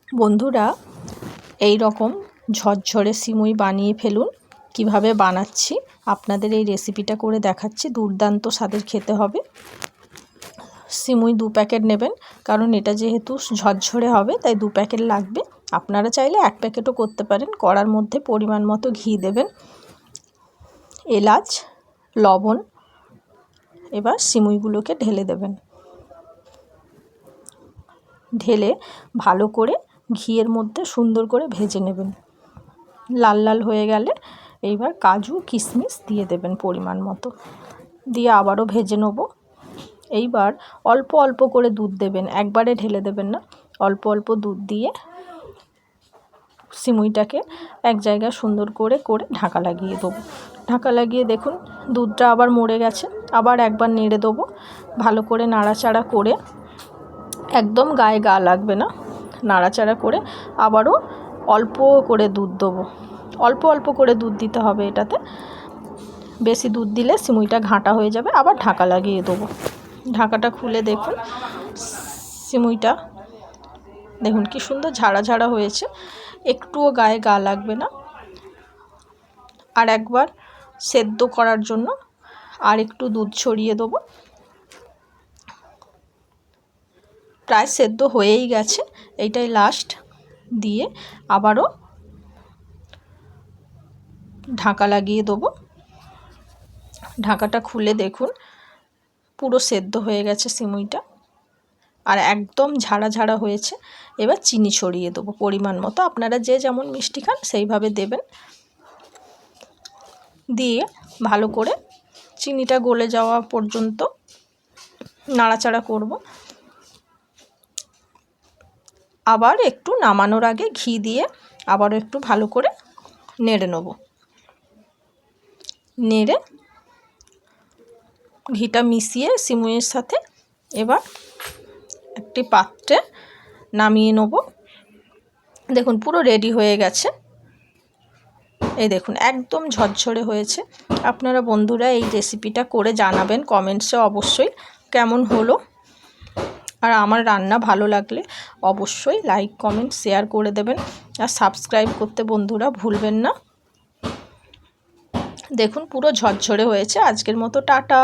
বন্ধুরা, এই রকম ঝরঝরে সিমুই বানিয়ে ফেলুন। কিভাবে বানাচ্ছি আপনাদের এই রেসিপিটা করে দেখাচ্ছি। দুর্দান্ত স্বাদের খেতে হবে। সিমুই 2 প্যাকেট নেবেন, কারণ এটা যেহেতু ঝরঝরে হবে তাই 2 প্যাকেট লাগবে। আপনারা চাইলে 1 প্যাকেটও করতে পারেন। কড়ার মধ্যে পরিমাণ মতো ঘি দেবেন, এলাচ, লবণ। এবার সিমুইগুলোকে ঢেলে দেবেন। ঢেলে ভালো করে ঘিয়ের মধ্যে সুন্দর করে ভেজে নেবেন। লাল লাল হয়ে গেলে এইবার কাজু কিশমিশ দিয়ে দেবেন পরিমাণ মতো, দিয়ে আবারও ভেজে নেব। এইবার অল্প অল্প করে দুধ দেবেন, একবারে ঢেলে দেবেন না। অল্প অল্প দুধ দিয়ে সিমুইটাকে এক জায়গায় সুন্দর করে করে ঢাকা লাগিয়ে দেবো। ঢাকা লাগিয়ে দেখুন দুধটা আবার মরে গেছে। আবার একবার নেড়ে দেবো। ভালো করে নাড়াচাড়া করে, একদম গায়ে গা লাগবে না, নাড়াচাড়া করে আবারও অল্প করে দুধ দেবো। অল্প অল্প করে দুধ দিতে হবে এটাতে। বেশি দুধ দিলে সিমুইটা ঘাঁটা হয়ে যাবে। আবার ঢাকা লাগিয়ে দেবো। ঢাকাটা খুলে দেখুন সিমুইটা দেখুন কি সুন্দর ঝাড়া ঝাড়া হয়েছে, একটুও গায়ে গা লাগবে না। আর একবার সেদ্ধ করার জন্য আর একটু দুধ ছড়িয়ে দেবো। প্রায় সেদ্ধ হয়েই গেছে, এইটাই লাস্ট। দিয়ে আবারও ঢাকা লাগিয়ে দেবো। ঢাকাটা খুলে দেখুন পুরো সেদ্ধ হয়ে গেছে সিমুইটা, আর একদম ঝাড়া ঝাড়া হয়েছে। এবার চিনি ছড়িয়ে দেবো পরিমাণ মতো। আপনারা যে যেমন মিষ্টি খান সেইভাবে দেবেন। দিয়ে ভালো করে চিনিটা গলে যাওয়া পর্যন্ত নাড়াচাড়া করব। আবার একটু নামানোর আগে ঘি দিয়ে আবারও একটু ভালো করে নেড়ে নেব। নেড়ে ঘিটা মিশিয়ে সিমুইয়ের সাথে এবার একটি পাত্রে নামিয়ে নেব। দেখুন পুরো রেডি হয়ে গেছে। এই দেখুন একদম ঝরঝরে হয়েছে। আপনারা বন্ধুরা এই রেসিপিটা করে জানাবেন কমেন্টসে অবশ্যই কেমন হলো। আর আমার রান্না ভালো লাগলে অবশ্যই লাইক কমেন্ট শেয়ার করে দেবেন, আর সাবস্ক্রাইব করতে বন্ধুরা ভুলবেন না। দেখুন পুরো ঝরঝরে হয়েছে। আজকের মতো টাটা।